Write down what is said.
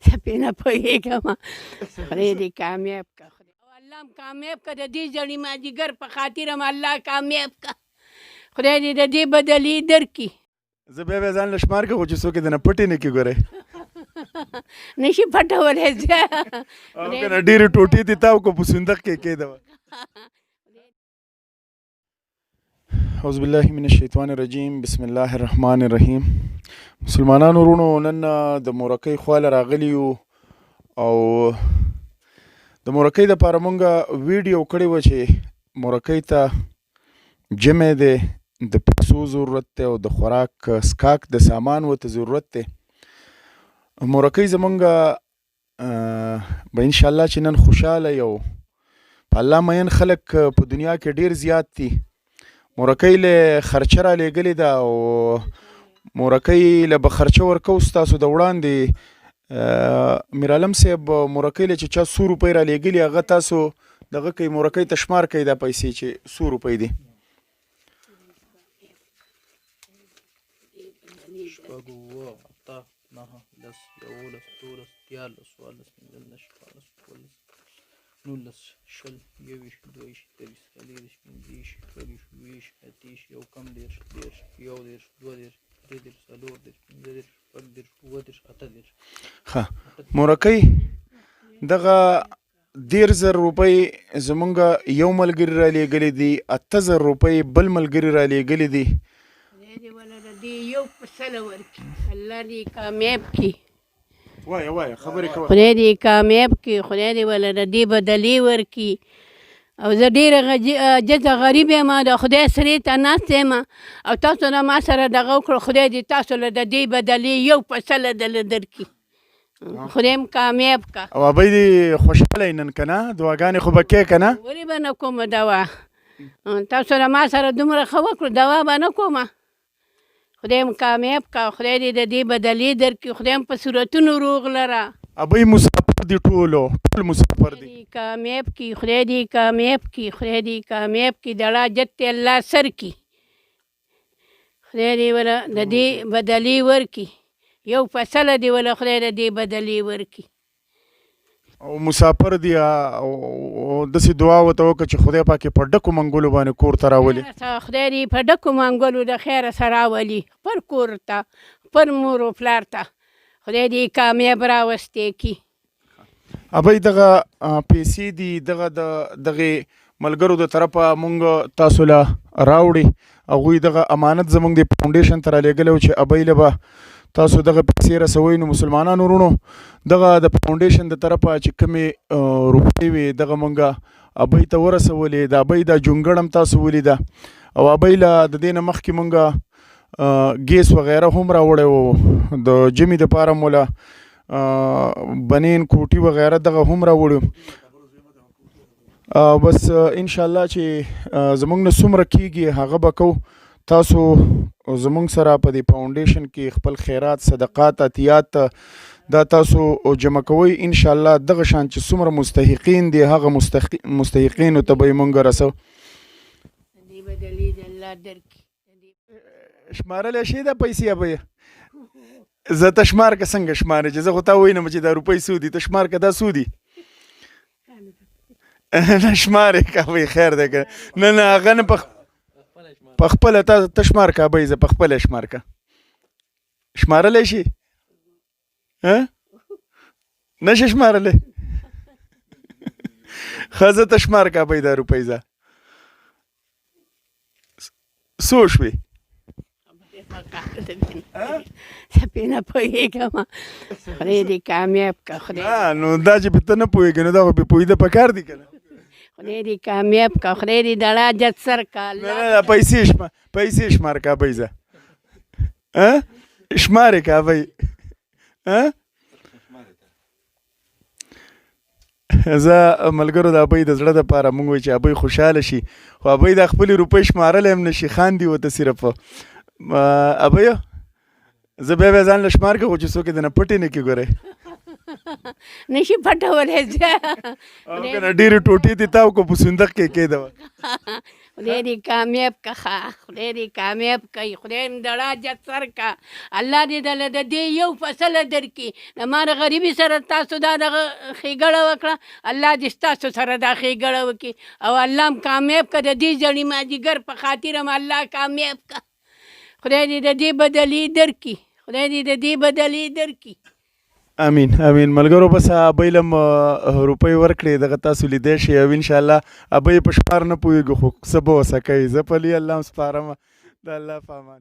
سپینه پوهېږم خدای دې کامیاب کړه الله هم کامیاب کړه د دې زړي مازدیګر په خاطر هم الله کامیاب کړه خدای دې د دې بدلې درکړي زه بیا ځان له شمار کړم چې څوک یې دنه پټې نه کړي ګورئ نشي پټولی او که نه ډېرې ټوټې دې تاو کړو په صندوق کې کېږدوه اعوذ بالله من الشیطان الرجیم بسم الله الرحمن الرحیم مسلمانانو ورونو نن د مورکۍ خواله راغلي یو او د مورکۍ دپاره مونږ ویډیو کړې وه چې مورکۍ ته جمع دی د پیسو ضرورت دی او د خوراک سکاک د سامان ورته ضرورت دی مورکۍ زمونږ به انشاءالله چې نن خوشحاله یو په الله مین خلک په دنیا کې ډېر زیات دي مورکۍ له خرچه را لېږلې ده او مورکۍ له به خرچه ورکوو ستاسو د وړاندې میرعالم صاحب مورکۍ له چې چا 100 روپۍ را لېږلي هغه تاسو دغه کوي مورکۍ ته شمار کوي دا پیسې چې 100 روپۍ دي شپږ اووه اته نهه لس یولس دولس دیارلس څوارلس پنځلس شپاړس اوولس نولس شل یوویشت دوهویشت درېیشت څلېرویشت پنځهویشت شپږویشت اووهویشت اتهویشت یو کم دېرش دېرش یودېرش دوهدېرش درېدېرش څلوردېرش پنځهدېرش شپږدېرش اووهدېرش اتهدېرش ښه مورکۍ دغه 10000 روپۍ زمونږ یو ملګري را لېږلي دي 8000 روپۍ بل ملګري را لېږلي دي یو په سله ورکړي الله دې کامیاب کړي وایه وایه خبرې کوه خدای دې کامیاب کړي خدای دې ولې د دې بدلې ورکړي او زه ډېره عاجزه غریب یم د خدای سرې ته ناست یم او تاسو نه ما سره دغه وکړو خدای دې تاسو له د دې بدلې یو په سله دله درکړي خدای هم کامیاب کړه او ابۍ دې خوشحاله یې نن که نه دعاګانې خو به کې که نه ولې به نه کومه دوا تاسو نه ما سره دومره ښه وکړو دوا به نه کومه خدای هم کامیاب کړه خدای دې د دې بدلې درکړي خدای هم په صورتونو روغ لره ابۍ مسافر دي ټول مسافر دي کامیاب کړي خدای دې کامیاب کړي خدای دې کامیاب کړي دړه جت دې الله سر کړي خدای دې وله د دې بدلې ورکړي یو فصله دې وله خدای د دې بدلې ورکړي او مسافر دي او داسې دعا ورته وکړه چې خدای پاک یې په ډکو منګولو باندې کور ته راولي خدای دې په ډکو منګولو د خیره سره راولي خپل کور ته خپل مور و پلار ته خدای دې کامیاب راوستی کړي ابۍ دغه پیسې دي دغه دغې ملګرو د طرفه مونږ تاسو له راوړي هغوی دغه امانت زموږ د فاونډیشن ته رالیږلی و چې ابۍ له به تاسو دغه پیسې رسوئ نو مسلمانانو ورونو دغه د فاونډیشن د طرفه چې کومې روپۍ وې دغه مونږ ابۍ ته ورسولې د ابۍ دا جونګړ هم تاسو ولیده او ابۍ له د دې نه مخکې مونږ ګیس وغیره هم راوړی و د جمې دپاره مو له بنین کوټي وغیره دغه هم راوړو بس انشاءالله چې زمونږ نه څومره کیږي هغه به کوو تاسو زمونږ سره په دې فاونډیشن کې خپل خیرات صدقات عطیات دا تاسو جمع کوئ انشاءالله دغه شان چې څومره مستحقین دي هغه مستحقینو ته به یې مونږ رسو شمارلی شي دا پیسې ابۍ زه ته شمار که څنګه شمارې چې زه خو تا وینم چې دا روپۍ څو دي ته شمار که دا څو دي نه شمارې که ابۍ خیر دی که نه هغه نه په خپله ته شمار که ابۍ زه په خپله شمار که شمارلی شي نشي شمارلی ښه زه ته شمار که ابۍ دا روپۍ زه څو شوې سپینه پوهېږم خدای دې کامیاب کړه خدای نو دا چې ته نه پوهېږې نو دا خو بې پوهېده پکار دي که نه خدای دې کامیاب کړه خدای دې دړه جت سر کړه نه پیسې شمار که ابۍ زه شمارې که ابۍ زه ملګرو د ابۍ د زړه دپاره مونږ وایو چې ابۍ خوشحاله شي خو ابۍ دا خپلې روپۍ شمارلی هم نه شي خاندي ورته صرف ابۍ زه بیا ځان له شمار که خو چې څوک یې دنه پټې نه کړي ګورئ نشي پټولی او کنه ډېرې ټوټې دې تاو کو په صندوق کې کېدوه. خدای دې کامیاب کړه، خدای دې کامیاب کړي، خدای دې دړه جت سر کا، الله دې دله د دې یو فصله درکړي. د مار غریبي سره تاسو دا دغه ښېګړه وکړه، الله دې ستاسو سره دا ښېګړه وکړي او الله هم کامیاب کړه. د دې زړي مازدیګر په خاطر هم الله کامیاب کړه. خدای دې د دې بدلې درکړي، خدای دې د دې بدلې درکړي. امین امین. ملګرو بس ابۍ لم روپۍ ورکړې دغه تاسو لیدی شئ او انشاءالله ابۍ په شمار نه پوهېږو خو څه به ورسه کوي. زه پلي الله هم سپارم د الله په امان.